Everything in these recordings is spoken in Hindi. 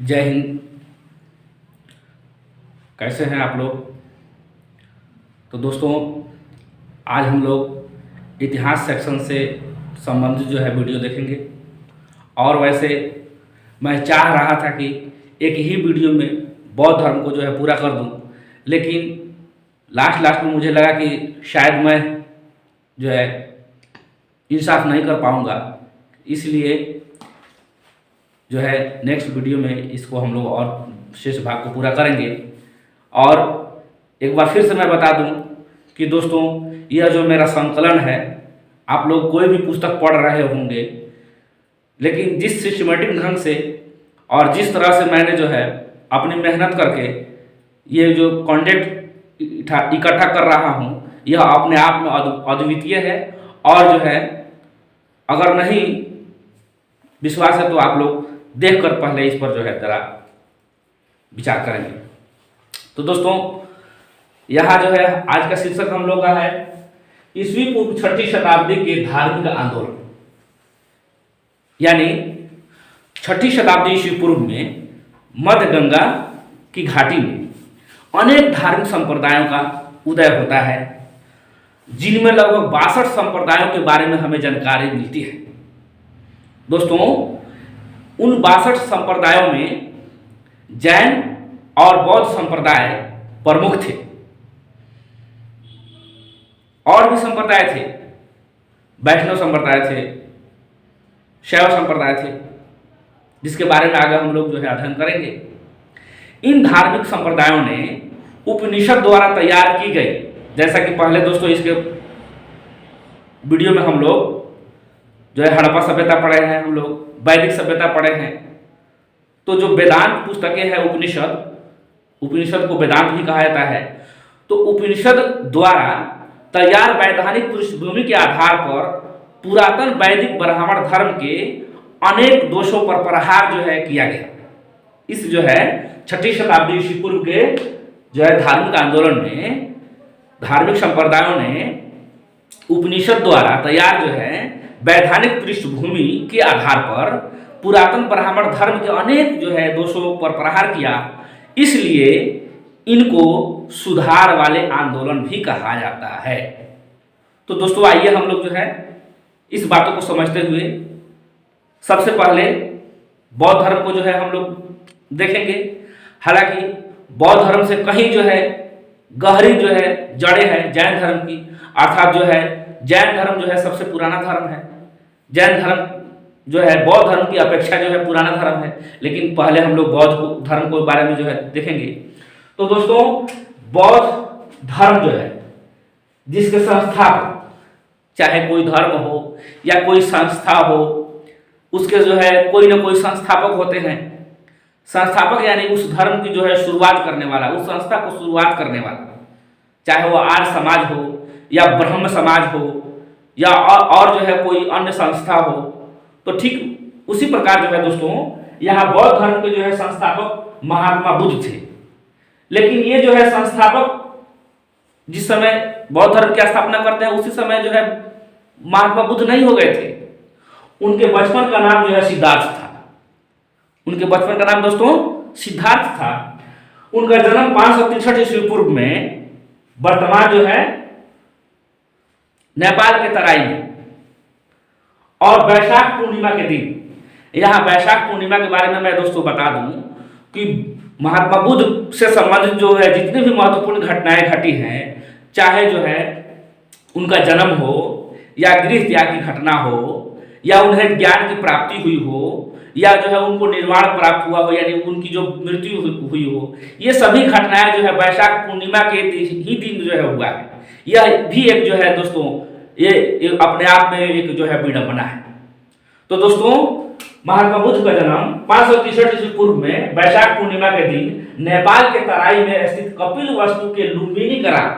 जय हिंद। कैसे हैं आप लोग। तो दोस्तों, आज हम लोग इतिहास सेक्शन से संबंधित जो है वीडियो देखेंगे। और वैसे मैं चाह रहा था कि एक ही वीडियो में बौद्ध धर्म को जो है पूरा कर दूं, लेकिन लास्ट में मुझे लगा कि शायद मैं जो है इंसाफ नहीं कर पाऊंगा, इसलिए जो है नेक्स्ट वीडियो में इसको हम लोग और शेष भाग को पूरा करेंगे। और एक बार फिर से मैं बता दूं कि दोस्तों, यह जो मेरा संकलन है, आप लोग कोई भी पुस्तक पढ़ रहे होंगे, लेकिन जिस सिस्टमेटिक ढंग से और जिस तरह से मैंने जो है अपनी मेहनत करके ये जो कॉन्टेंट इकट्ठा कर रहा हूँ, यह अपने आप में अद्वितीय है। और जो है अगर नहीं विश्वास है तो आप लोग देखकर पहले इस पर जो है जरा विचार करेंगे। तो दोस्तों, यहाँ जो है आज का शीर्षक हम लोग का है ईस्वी पूर्व 6ठी शताब्दी के धार्मिक आंदोलन। यानी 6ठी शताब्दी ईस्वी पूर्व में मध्य गंगा की घाटी में अनेक धार्मिक संप्रदायों का उदय होता है, जिनमें लगभग 62 संप्रदायों के बारे में हमें जानकारी मिलती है। दोस्तों, उन 62 संप्रदायों में जैन और बौद्ध संप्रदाय प्रमुख थे। और भी संप्रदाय थे, वैष्णव संप्रदाय थे, शैव संप्रदाय थे, जिसके बारे में आगे हम लोग जो है अध्ययन करेंगे। इन धार्मिक संप्रदायों ने उपनिषद द्वारा तैयार की गई, जैसा कि पहले दोस्तों इसके वीडियो में हम लोग जो है हड़प्पा सभ्यता पढ़े हैं, हम लोग वैदिक सभ्यता पढ़े हैं। तो जो वेदांत पुस्तकें हैं, उपनिषद को वेदांत भी कहा जाता है। तो उपनिषद द्वारा तैयार वैधानिक पृष्ठभूमि के आधार पर पुरातन वैदिक ब्राह्मण धर्म के अनेक दोषों पर प्रहार जो है किया गया। इस जो है 6ठी शताब्दी ईस्वी पूर्व के जो है धार्मिक आंदोलन में धार्मिक संप्रदायों ने उपनिषद द्वारा तैयार जो है वैधानिक पृष्ठभूमि के आधार पर पुरातन ब्राह्मण धर्म के अनेक जो है दोषों पर प्रहार किया। इसलिए इनको सुधार वाले आंदोलन भी कहा जाता है। तो दोस्तों, आइए हम लोग जो है इस बातों को समझते हुए सबसे पहले बौद्ध धर्म को जो है हम लोग देखेंगे। हालांकि बौद्ध धर्म से कहीं जो है गहरी जो है जड़ें हैं जैन धर्म की, अर्थात जो है जैन धर्म जो है सबसे पुराना धर्म है। जैन धर्म जो है बौद्ध धर्म की अपेक्षा जो है पुराना धर्म है, लेकिन पहले हम लोग बौद्ध धर्म के बारे में जो है देखेंगे। तो दोस्तों, बौद्ध धर्म जो है जिसके संस्थापक, चाहे कोई धर्म हो या कोई संस्था हो, उसके जो है कोई ना कोई संस्थापक होते हैं। संस्थापक यानी उस धर्म की जो है शुरुआत करने वाला, उस संस्था को शुरुआत करने वाला, चाहे वो आर्य समाज हो या ब्रह्म समाज हो या और जो है कोई अन्य संस्था हो। तो ठीक उसी प्रकार जो है दोस्तों, यहाँ बौद्ध धर्म के जो है संस्थापक महात्मा बुद्ध थे। लेकिन ये जो है संस्थापक जिस समय बौद्ध धर्म की स्थापना करते हैं, उसी समय जो है महात्मा बुद्ध नहीं हो गए थे। उनके बचपन का नाम जो है सिद्धार्थ था। उनके बचपन का नाम दोस्तों सिद्धार्थ था। उनका जन्म 563 ईस्वी पूर्व में वर्तमान जो है नेपाल के तराई में, और वैशाख पूर्णिमा के दिन। यहाँ वैशाख पूर्णिमा के बारे में मैं दोस्तों बता दूं कि महात्मा बुद्ध से संबंधित जो है जितनी भी महत्वपूर्ण घटनाएं घटी हैं, चाहे जो है उनका जन्म हो या गृह त्याग की घटना हो या उन्हें ज्ञान की प्राप्ति हुई हो या जो है उनको निर्वाण प्राप्त हुआ हो, यानी उनकी जो मृत्यु हुई हो, ये सभी घटनाएं जो है वैशाख पूर्णिमा के ही दिन जो है हुआ है। यह भी एक जो है दोस्तों ये अपने आप में एक जो है विडंबना है। तो दोस्तों, महात्मा बुद्ध का जन्म 563 ईस्वी पूर्व में वैशाख पूर्णिमा के दिन नेपाल के तराई में स्थित कपिलवस्तु के लुम्बिनी ग्राम,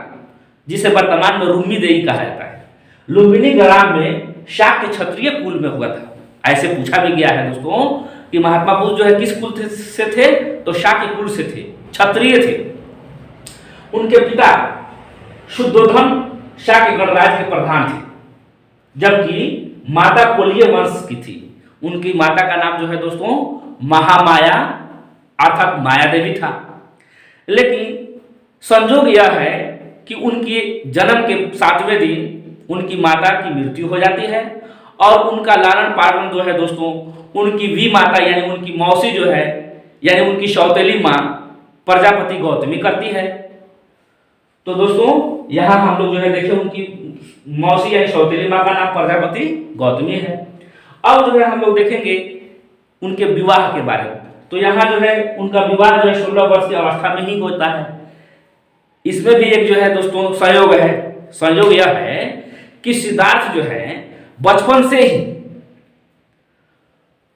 जिसे वर्तमान में रुम्मीदेई कहा जाता है, लुम्बिनी ग्राम में शाक्य क्षत्रिय कुल में हुआ था। ऐसे पूछा भी गया है दोस्तों कि महात्मा बुद्ध जो है किस कुल से थे, तो शाक्य कुल से थे, क्षत्रिय थे। उनके पिता शुद्धोधन शाक्य गणराज्य के प्रधान थे, जबकि माता कोलीय वंश की थी। उनकी माता का नाम जो है दोस्तों महामाया अर्थात माया देवी था। लेकिन संजोग यह है कि उनके जन्म के 7वें दिन उनकी माता की मृत्यु हो जाती है और उनका लालन पालन जो है दोस्तों उनकी वी माता यानी उनकी मौसी जो है यानी उनकी सौतेली माँ प्रजापति गौतमी करती है। तो दोस्तों यहाँ हम लोग जो है देखें उनकी मौसी यानी सौतेली माँ का नाम प्रजापति गौतमी है। अब जो है हम लोग देखेंगे उनके विवाह के बारे में। तो यहाँ जो है उनका विवाह जो है 16 वर्ष की अवस्था में ही होता है। इसमें भी एक जो है दोस्तों संयोग है। संयोग यह है कि सिद्धार्थ जो है बचपन से ही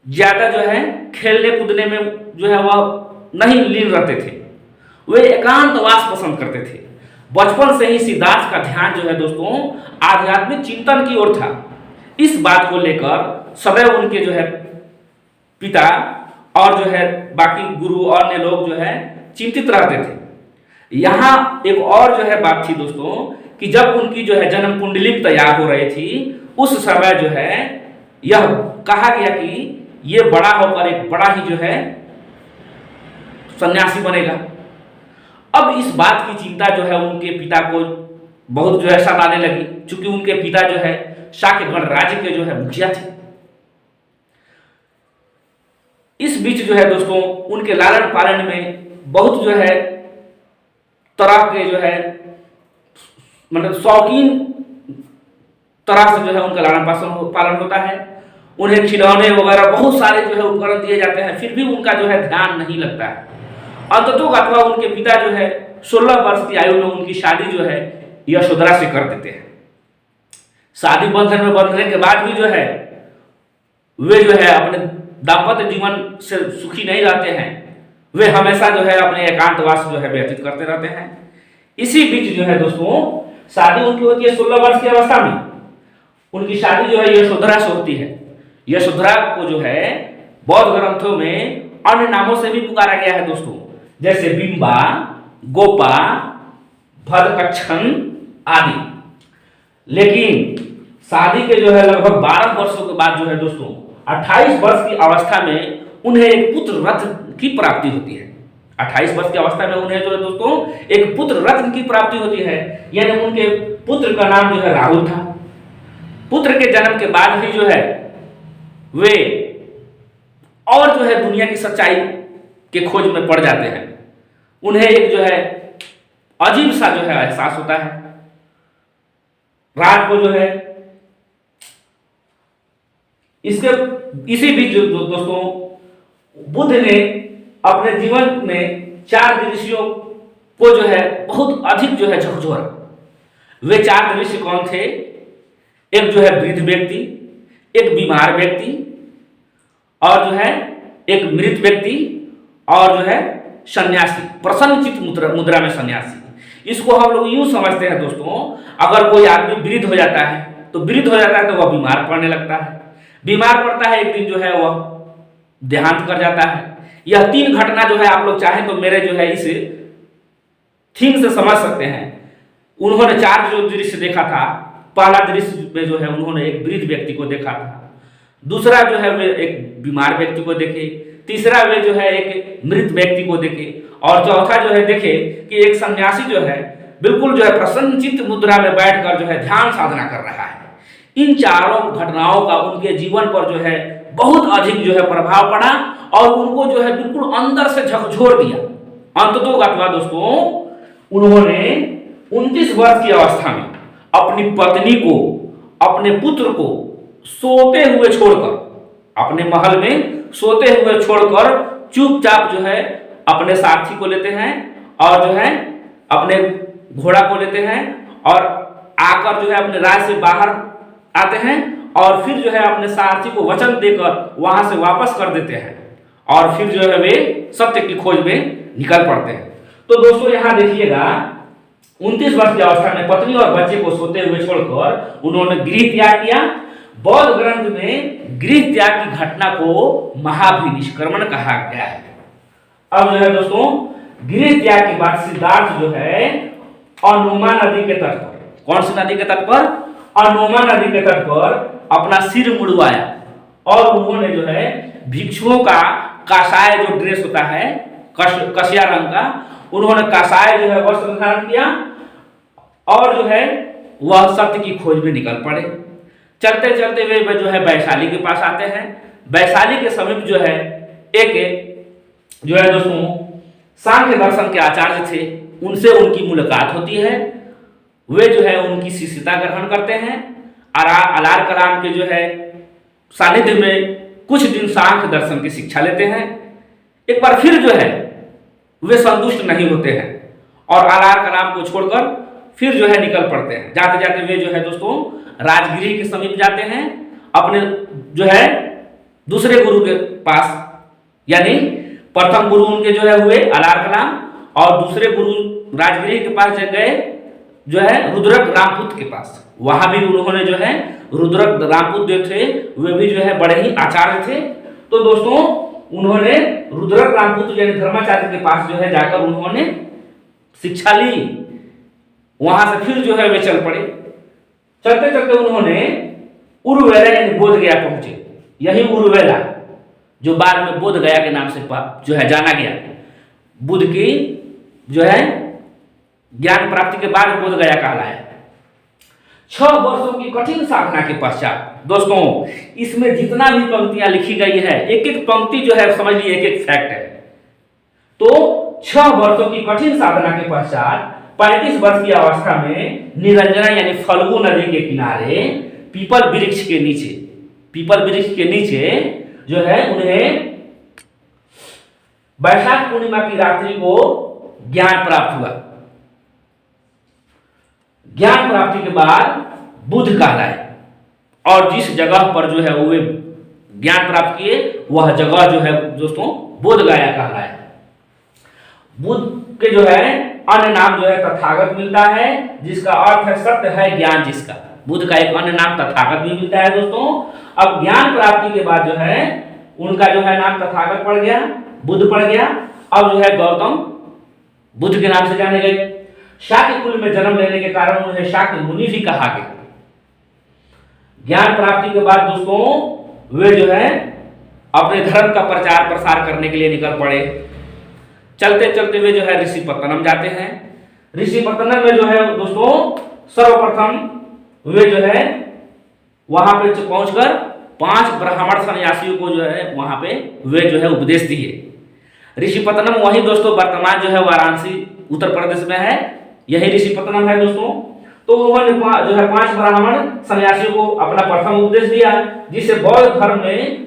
ज्यादा जो है खेलने कूदने में जो है वह नहीं लीन रहते थे, वे एकांतवास पसंद करते थे। बचपन से ही सिद्धार्थ का ध्यान जो है दोस्तों आध्यात्मिक चिंतन की ओर था। इस बात को लेकर सदैव उनके जो है पिता और जो है बाकी गुरु और अन्य लोग जो है चिंतित रहते थे। यहाँ एक और जो है बात थी दोस्तों कि जब उनकी जो है जन्म कुंडली तैयार हो रही थी उस समय जो है यह कहा गया कि ये बड़ा होकर एक बड़ा ही जो है सन्यासी बनेगा। अब इस बात की चिंता जो है उनके पिता को बहुत जो है सताने लगी, क्योंकि उनके पिता जो है शाक्य गणराज्य के जो है मुखिया थे। इस बीच जो है दोस्तों उनके लालन पालन में बहुत जो है तरह के जो है मतलब शौकीन तरह से जो है उनका लालन पालन होता है। उन्हें खिलौने वगैरह बहुत सारे जो है उपकरण दिए जाते हैं, फिर भी उनका जो है ध्यान नहीं लगता है। अंततः उनके पिता जो है 16 वर्ष की आयु में उनकी शादी जो है यशोधरा से कर देते हैं। शादी बंधन में बंधने के बाद भी जो है वे जो है अपने दाम्पत्य जीवन से सुखी नहीं रहते हैं। वे हमेशा जो है अपने एकांतवास जो है व्यतीत करते रहते हैं। इसी बीच जो है दोस्तों शादी उनकी होती है 16 वर्ष की अवस्था में। उनकी शादी जो है यशोधरा से होती है। यशोधरा को जो है बौद्ध ग्रंथों में अन्य नामों से भी पुकारा गया है दोस्तों, जैसे बिंबा, गोपा, भद्रकच्छन आदि। लेकिन शादी के जो है लगभग 12 वर्षों के बाद जो है दोस्तों 28 वर्ष की अवस्था में उन्हें एक पुत्र रत्न की प्राप्ति होती है। 28 वर्ष की अवस्था में उन्हें जो है दोस्तों एक पुत्र रत्न की प्राप्ति होती है, यानी उनके पुत्र का नाम जो है राहुल था। पुत्र के जन्म के बाद ही जो है वे और जो है दुनिया की सच्चाई के खोज में पड़ जाते हैं। उन्हें एक जो है अजीब सा जो है एहसास होता है। रात को जो है इसी बीच दोस्तों बुद्ध ने अपने जीवन में 4 दृश्यों को जो है बहुत अधिक जो है झकझोरा। वे 4 दृश्य कौन थे? एक जो है वृद्ध व्यक्ति, एक बीमार व्यक्ति, और जो है एक मृत व्यक्ति, और जो है सन्यासी, प्रसन्नचित्त मुद्रा में सन्यासी। इसको हम लोग यूं समझते हैं दोस्तों, अगर कोई आदमी वृद्ध हो जाता है तो वह बीमार पड़ने लगता है। बीमार पड़ता है, एक दिन जो है वह देहांत कर जाता है। यह 3 घटना जो है आप लोग चाहें तो मेरे जो है इस थीम से समझ सकते हैं। उन्होंने 4 जो दृश्य देखा था, पहला दृश्य में जो है उन्होंने एक वृद्ध व्यक्ति को देखा था, दूसरा जो है वे एक बीमार व्यक्ति को देखे, तीसरा वे जो है एक मृत व्यक्ति को देखे, और चौथा जो है देखे कि एक सन्यासी जो है बिल्कुल जो है प्रसन्नचित्त मुद्रा में बैठकर जो है ध्यान साधना कर रहा है। इन चारों घटनाओं का उनके जीवन पर जो है बहुत अधिक जो है प्रभाव पड़ा और उनको जो है बिल्कुल अंदर से झकझोर दिया। अंततः दोस्तों उन्होंने 29 वर्ष की अवस्था में अपनी पत्नी को, अपने पुत्र को सोते हुए छोड़कर, अपने महल में सोते हुए छोड़कर चुपचाप जो है अपने सारथी को लेते हैं और जो है अपने घोड़ा को लेते हैं और आकर जो है अपने राज्य से बाहर आते हैं और फिर जो है अपने सारथी को वचन देकर वहां से वापस कर देते हैं और फिर जो है वे सत्य की खोज में निकल पड़ते हैं। तो दोस्तों यहाँ देखिएगा 29 वर्ष की अवस्था में पत्नी और बच्चे को सोते हुए छोड़कर उन्होंने गृह त्याग किया। बौद्ध ग्रंथ में गृह त्याग की घटना को महाभिनिष्क्रमण कहा गया है। अब जो है दोस्तों गृह त्याग के बाद सिद्धार्थ जो है अनोमा नदी के तट पर, कौन सी नदी के तट पर? अनोमा नदी के तट पर अपना सिर मुड़वाया और उन्होंने जो है भिक्षुओं का कासाय जो ड्रेस होता है कसिया रंग का, उन्होंने कासाय जो है वस्त्र धारण किया और जो है वह सत्य की खोज में निकल पड़े। चलते चलते वे जो है वैशाली के पास आते हैं। वैशाली के समीप जो है एक जो है दोस्तों सांख्य दर्शन के आचार्य थे, उनसे उनकी मुलाकात होती है। वे जो है उनकी शिष्यता ग्रहण करते हैं। अलार कलाम के जो है सानिध्य में कुछ दिन सांख्य दर्शन की शिक्षा लेते हैं। एक बार फिर जो है वे संतुष्ट नहीं होते हैं और अलार कलाम को छोड़कर फिर जो है निकल पड़ते हैं। जाते जाते वे जो है दोस्तों राजगिरी के समीप जाते हैं, अपने जो है दूसरे गुरु के पास, यानी प्रथम गुरु उनके जो है हुए अलार कलाम और दूसरे गुरु राजगिरी के पास गए जो है रुद्रक रामपुत के पास। वहां भी उन्होंने जो है रुद्रक रामपुत जो थे वे भी जो है बड़े ही आचार्य थे। तो दोस्तों उन्होंने रुद्रक रामपुत यानी धर्माचार्य के पास जो है जाकर उन्होंने शिक्षा ली। वहां से फिर जो है वे चल पड़े। चलते चलते उन्होंने उरुवेला यानी बोध गया पहुंचे। यही उरुवेला जो बाद में बोध गया के नाम से जो है जाना गया, बुद्ध की जो है ज्ञान प्राप्ति के बाद बोध गया कहलाया। 6 वर्षों की कठिन साधना के पश्चात दोस्तों इसमें जितना भी पंक्तियां लिखी गई है, एक एक पंक्ति जो है समझ लीजिए एक एक फैक्ट है। तो 6 वर्षों की कठिन साधना के पश्चात 35 वर्ष की अवस्था में निरंजना यानी फल्गु नदी के किनारे पीपल वृक्ष के नीचे जो है उन्हें वैशाख पूर्णिमा की रात्रि को ज्ञान प्राप्त हुआ। ज्ञान प्राप्ति के बाद बुद्ध कहलाए और जिस जगह पर जो है वे ज्ञान प्राप्त किए वह जगह जो है दोस्तों बोध गया कहलाए। बुद्ध के जो है अन्य नाम जो है तथागत मिलता है, जिसका अर्थ है सत्य है ज्ञान जिसका। बुद्ध का एक अन्य नाम तथागत भी मिलता है दोस्तों। अब ज्ञान प्राप्ति के बाद जो है उनका जो है नाम तथागत पड़ गया, बुद्ध पड़ गया। अब जो है गौतम बुद्ध के नाम से जाने गए। शाक्य कुल में जन्म लेने के कारण उन्हें शाक्य मुनि भी कहा गया। ज्ञान प्राप्ति के बाद दोस्तों वे जो है अपने धर्म का प्रचार प्रसार करने के लिए निकल पड़े। चलते चलते वे जो है ऋषिपत्तनम जाते हैं। ऋषिपत्तनम में जो है दोस्तों सर्वप्रथम वे जो है वहां पे पहुंचकर 5 ब्राह्मण सन्यासियों को जो है वहां पे वे जो है उपदेश दिए। ऋषिपत्तनम वही दोस्तों वर्तमान जो है वाराणसी उत्तर प्रदेश में है, यही ऋषिपत्तनम है दोस्तों। तो उन्होंने जो है 5 ब्राह्मण सन्यासियों को अपना प्रथम उपदेश दिया, जिसे बौद्ध धर्म में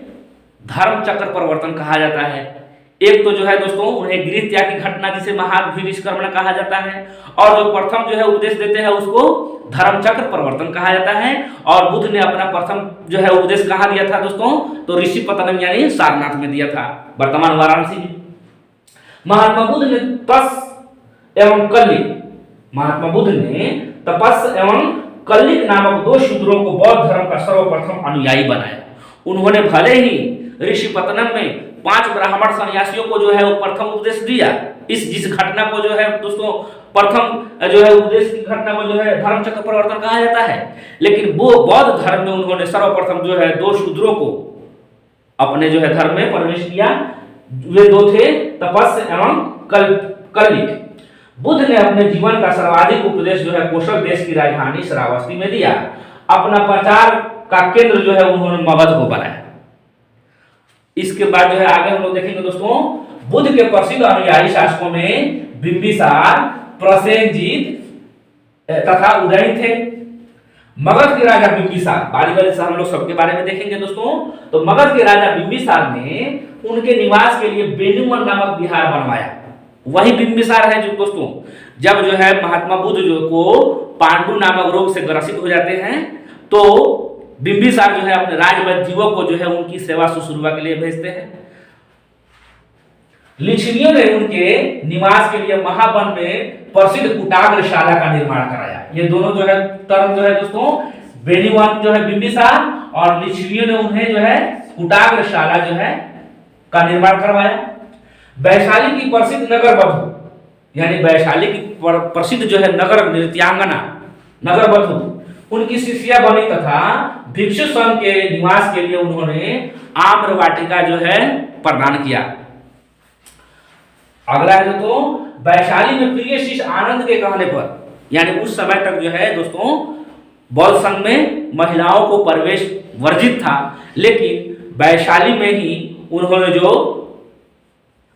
धर्म चक्र परिवर्तन कहा जाता है। एक तो जो है दोस्तों उन्हें गृह त्याग की घटना जिसे महाभिनिष्क्रमण कहा जाता है, और जो प्रथम जो है उपदेश देते हैं उसको धर्म चक्र परिवर्तन कहा जाता है। और बुद्ध ने अपना प्रथम जो है उपदेश कहाँ दिया था दोस्तों, तो ऋषिपत्तनम यानी सारनाथ में दिया था, वर्तमान वाराणसी में। महात्मा बुद्ध ने महात्मा बुद्ध ने तपस एवं कल्लिक नामक 2 शूद्रों को बौद्ध धर्म का सर्वप्रथम अनुयायी बनाया। उन्होंने भले ही ऋषिपत्तनम में 5 ब्राह्मण सन्यासियों को जो है वो प्रथम उपदेश दिया, जिस घटना को जो है दोस्तों प्रथम जो है उपदेश की घटना को जो है धर्म चक्र परिवर्तन कहा जाता है, लेकिन वो बौद्ध धर्म में उन्होंने सर्वप्रथम जो है 2 शूद्रों को अपने जो है धर्म में प्रवेश किया। वे 2 थे तपस्य एवं कल्लिक। बुद्ध ने अपने जीवन का सर्वाधिक उपदेश जो है कोशल देश की राजधानी श्रावस्ती में दिया। अपना प्रचार का केंद्र जो है उन्होंने मगध को बनाया। इसके बाद जो है आगे हम लोग देखेंगे दोस्तों, बुद्ध के प्रसिद्ध अनुयायी शासकों में बिंबिसार, प्रसेनजीत तथा उदयन थे। मगध के राजा बिंबिसार, बारी से हम लोग सबके बारे में देखेंगे दोस्तों। तो मगध के राजा बिंबिसार ने उनके निवास के लिए बेनुमन नामक विहार बनवाया। वही बिंबिसार है जो दोस्तों जब जो है महात्मा बुद्ध जो को पांडु नामक रोग से ग्रसित हो जाते हैं, तो बिंबिसार जो है अपने राजवैद्यों को जो है उनकी सेवा शुश्रूषा के लिए भेजते हैं। लिच्छवियों ने उनके निवास के लिए महावन में प्रसिद्ध कुटाग्रशाला का निर्माण कराया। ये दोनों जो है टर्म जो है दोस्तों बेनीवन जो है बिंबिसार और लिच्छवियों ने उन्हें जो है कुटाग्रशाला जो है का निर्माण करवाया। वैशाली की प्रसिद्ध नगर वधु यानी वैशाली की प्रसिद्ध जो है नगर नृत्यांगना नगर वधु उनकी शिष्या बनी तथा भिक्षु संघ के निवास के लिए उन्होंने आम्र वाटिका जो है प्रदान किया। अगला है दोस्तों, वैशाली में प्रिय शिष्य आनंद के कहने पर, यानी उस समय तक जो है दोस्तों बौद्ध संघ में महिलाओं को प्रवेश वर्जित था, लेकिन वैशाली में ही उन्होंने जो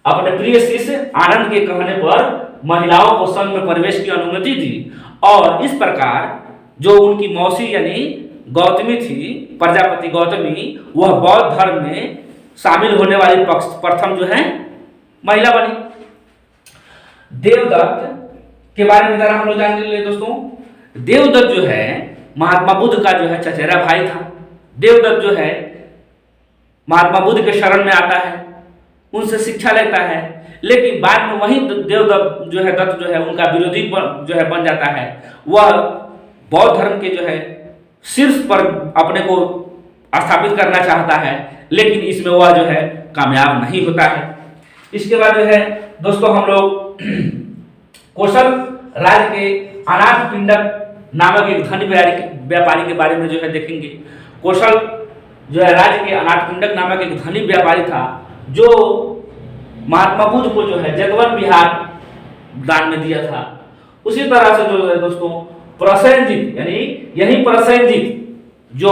अपने प्रिय शिष्य आनंद के कहने पर महिलाओं को संघ में प्रवेश की अनुमति दी, और इस प्रकार जो उनकी मौसी यानी गौतमी थी, प्रजापति गौतमी, वह बौद्ध धर्म में शामिल होने वाली प्रथम जो है महिला बनी। देवदत्त के बारे में जरा हम लोग जान ले दोस्तों। देवदत्त जो है महात्मा बुद्ध का जो है चचेरा भाई था। देवदत्त जो है महात्मा बुद्ध के शरण में आता है, उनसे शिक्षा लेता है, लेकिन बाद में वही देवदत्त जो है दत्त जो है उनका विरोधी जो है बन जाता है। वह बौद्ध धर्म के जो है शीर्ष पर अपने को स्थापित करना चाहता है, लेकिन इसमें वह जो है कामयाब नहीं होता है। इसके बाद जो है दोस्तों हम लोग कौशल राज्य के अनाथ पिंडक नामक एक धनी व्यापारी के बारे में जो है देखेंगे। कौशल जो है राज्य के अनाथ पिंडक नामक एक धनी व्यापारी था, जो महात्मा बुद्ध को जो है जेतवन बिहार दान में दिया था। उसी तरह से जो है दोस्तों प्रसेनजीत, यानी यही प्रसेनजीत जो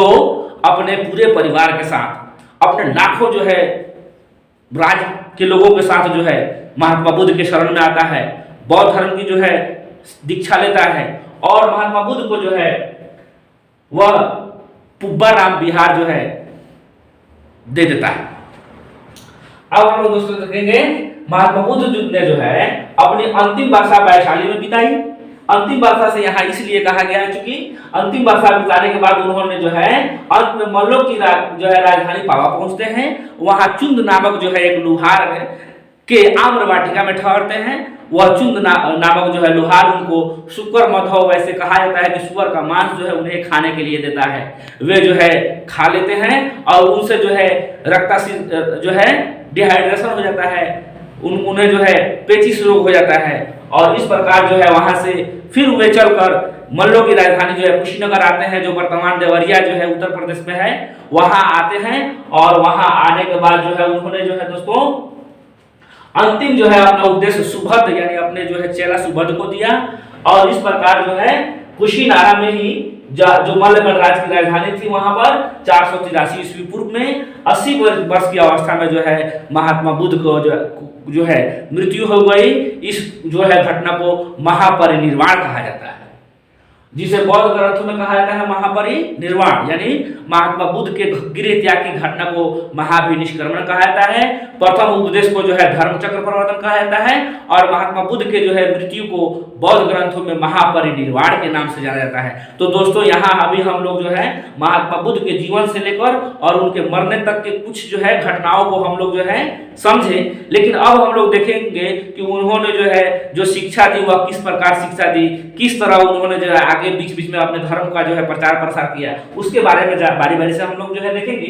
अपने पूरे परिवार के साथ अपने लाखों जो है राज्य के लोगों के साथ जो है महात्मा बुद्ध के शरण में आता है, बौद्ध धर्म की जो है दीक्षा लेता है, और महात्मा बुद्ध को जो है वह पुब्बा नाम बिहार जो है दे देता है। अब हम लोग दोस्तों देखेंगे महात्मा बुद्ध ने जो है अपनी अंतिम वर्षा वैशाली में बिताई। अंतिम वर्षा से यहाँ इसलिए कहा गया है क्योंकि अंतिम वर्षा बिताने के बाद उन्होंने जो है अंत में मल्लों की जो है राजधानी पावा पहुंचते हैं। वहां चुंद नामक जो है एक लुहार के आम्र वाटिका में ठहरते हैं। वह चुंद नामक जो है लुहार उनको शुक्र मधो, वैसे कहा जाता है कि सुअर का मांस जो है उन्हें खाने के लिए देता है। वे जो है खा लेते हैं और उनसे जो है रक्तस्राव जो है डिहाइड्रेशन हो जाता है, उन्हें जो है पेचिश रोग हो जाता है, और इस प्रकार जो है वहां से फिर वे चलकर मल्लों की राजधानी जो है कुशीनगर आते हैं, जो वर्तमान देवरिया जो है उत्तर प्रदेश में है, वहां आते हैं। और वहां आने के बाद जो है उन्होंने जो है दोस्तों अंतिम जो है अपना उपदेश सुभद्र यानी अपने जो है चेला सुभद्र को दिया, और इस प्रकार जो है कुशीनारा में ही जो मल्लगढ़ राज्य की राजधानी थी वहां पर 483 ईस्वी पूर्व में 80 वर्ष की अवस्था में जो है महात्मा बुद्ध को जो है मृत्यु हो गई। इस जो है घटना को महापरिनिर्वाण कहा जाता है, जिसे बौद्ध ग्रंथों में कहा जाता है महापरिनिर्वाण, यानी महात्मा बुद्ध के गृह त्याग की घटना को महाभिनिष्क्रमण कहा जाता है। प्रथम उपदेश को जो है धर्म चक्र प्रवर्तन कहा जाता है, और महात्मा बुद्ध के जो है मृत्यु को बौद्ध ग्रंथों में महापरिनिर्वाण के नाम से जाना जाता है। तो दोस्तों यहाँ अभी हम लोग जो है महात्मा बुद्ध के जीवन से लेकर और उनके मरने तक के कुछ जो है घटनाओं को हम लोग जो है समझे, लेकिन अब हम लोग देखेंगे कि उन्होंने जो है जो शिक्षा दी वह किस प्रकार शिक्षा दी, किस तरह उन्होंने जो है आगे बीच बीच में अपने धर्म का जो है प्रचार प्रसार किया, उसके बारे में बारी बारी से हम लोग जो है देखेंगे।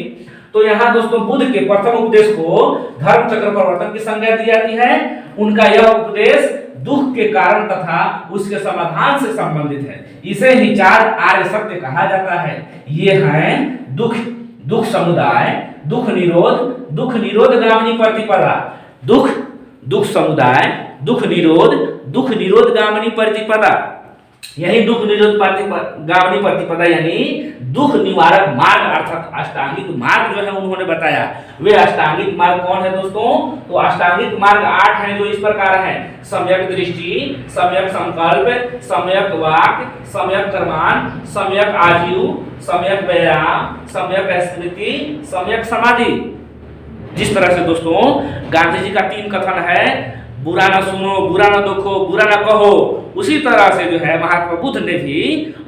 तो यहाँ दोस्तों बुद्ध के प्रथम उपदेश को धर्म चक्र प्रवर्तन की संज्ञा दी जाती है। उनका यह उपदेश दुख के कारण तथा उसके समाधान से संबंधित है। इसे ही 4 आर्य सत्य कहा जाता है। ये हैं दुख समुदाय, दुख निरोध गामिनी प्रतिपदा, दुख समुदाय, दुख निरोध गामिनी प्रतिपदा। यही दुख निरोध गामिनी प्रतिपदा यानी दुख निवारक मार्ग अर्थात अष्टांगिक मार्ग जो है उन्होंने बताया। वे अष्टांगिक मार्ग कौन है दोस्तों? तो अष्टांगिक मार्ग 8 हैं, जो इस प्रकार हैं: सम्यक दृष्टि, सम्यक संकल्प, सम्यक वाक्, सम्यक कर्मान, सम्यक आजीव, सम्यक व्यायाम, सम्यक स्मृति, सम्यक समाधि। जिस तरह से दोस्तों गांधी जी का 3 कथन है, बुरा ना सुनो, बुरा ना देखो, बुरा ना कहो, उसी तरह से जो है महात्मा बुद्ध ने भी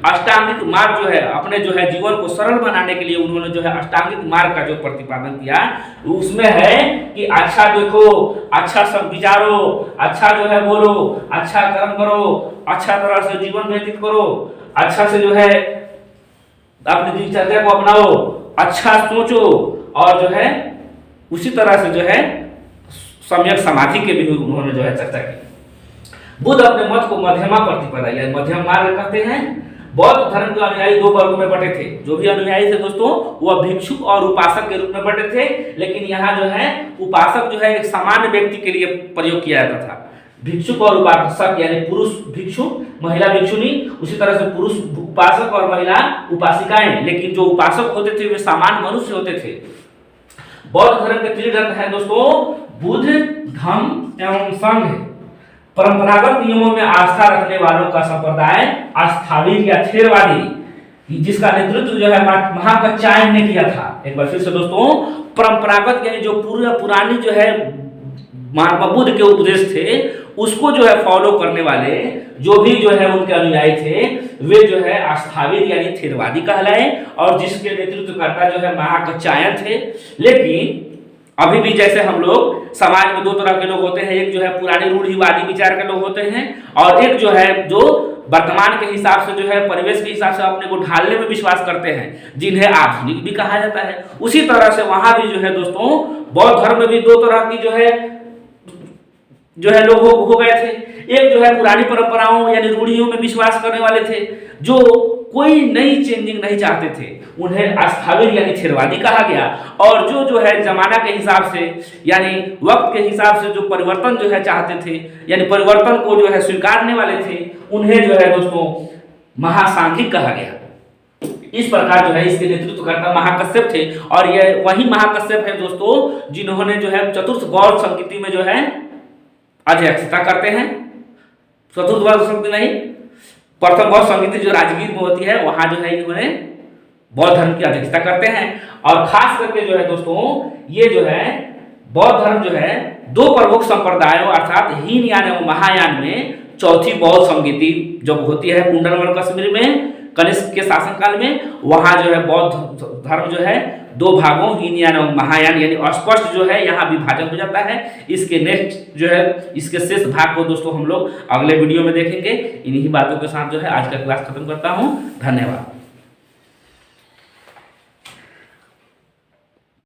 अष्टांगिक मार्ग जो है अपने जो है जीवन को सरल बनाने के लिए उन्होंने जो है अष्टांगिक मार्ग का जो प्रतिपादन किया, उसमें है कि अच्छा देखो, अच्छा सब विचारो, अच्छा जो है बोलो, अच्छा कर्म करो, अच्छा तरह से जीवन व्यतीत करो, अच्छा से जो है अपनी दिनचर्या को अपनाओ, अच्छा सोचो, और जो है उसी तरह से जो है सम्यक समाधि के भी उन्होंने जो है चर्चा की। बुद्ध अपने मत को मध्यमा प्रतिपदा या मध्यम मार्ग कहते हैं। बौद्ध धर्म के अनुयायी दो वर्गों में बटे थे। जो भी अनुयायी थे दोस्तों वह भिक्षुक और उपासक के रूप में बटे थे, लेकिन यहाँ जो है उपासक जो है एक सामान्य व्यक्ति के लिए प्रयोग किया जाता था। भिक्षुक और उपासक यानी पुरुष भिक्षुक, महिला भिक्षुनी, उसी तरह से पुरुष उपासक और महिला उपासिकाएं, लेकिन जो उपासक होते थे वे सामान्य मनुष्य होते थे। बौद्ध धर्म के 3 ग्रंथ है दोस्तों, बुद्ध, धम्म एवं संघ। परंपरागत नियमों में आस्था रखने वालों का संप्रदाय आस्थाविक या थेरवादी, जिसका नेतृत्व जो है महाकात्यायन ने किया था। एक बार फिर से दोस्तों, परंपरागत यानी जो पुरानी जो है बुद्ध के उपदेश थे उसको जो है फॉलो करने वाले जो भी जो है उनके अनुयायी थे वे जो है आस्थाविक यानी थेरवादी कहलाए, और जिसके नेतृत्वकर्ता जो है महाकात्यायन थे। लेकिन अभी भी जैसे हम लोग समाज में 2 तरह के लोग होते हैं, एक जो है पुराने रूढ़िवादी विचार के लोग होते हैं, और एक जो है जो वर्तमान के हिसाब से जो है परिवेश के हिसाब से अपने को ढालने में विश्वास करते हैं, जिन्हें आधुनिक भी कहा जाता है। उसी तरह से वहां भी जो है दोस्तों बौद्ध धर्म में भी 2 तरह की जो है लोग हो गए थे। एक जो है पुरानी परंपराओं यानी रूढ़ियों में विश्वास करने वाले थे, जो कोई नई चेंजिंग नहीं चाहते थे, उन्हें आस्थाविक यानी थेरवादी कहा गया। और जो है जमाना के हिसाब से यानी वक्त के हिसाब से जो परिवर्तन जो है चाहते थे, यानी परिवर्तन को जो है स्वीकारने वाले थे, उन्हें जो है दोस्तों महासांघिक कहा गया। इस प्रकार जो है इसके नेतृत्वकर्ता महाकश्यप थे, और यह वही महाकश्यप है दोस्तों जिन्होंने जो है चतुर्थ बौद्ध संस्कृति में जो है अध्यक्षता करते हैं। चतुर्थ बौद्ध संस्कृति नहीं, प्रथम बौद्ध संस्कृति जो राजगीर में होती है वहां जो है इन्होंने बौद्ध धर्म की अध्यक्षता करते हैं। और खास करके जो है दोस्तों ये जो है बौद्ध धर्म जो है 2 प्रमुख संप्रदायों अर्थात हीनयान एवं महायान में चौथी बौद्ध संस्कृति जब होती है कुंडलवल कश्मीर में कनिष्क के शासनकाल में, वहां जो है बौद्ध धर्म जो है 2 भागों हीनयान और महायान यानी स्पष्ट जो है यहाँ विभाजन हो जाता है। इसके नेक्स्ट जो है इसके शेष भाग को दोस्तों हम लोग अगले वीडियो में देखेंगे। इन्हीं बातों के साथ जो है आज का क्लास खत्म करता हूँ। धन्यवाद।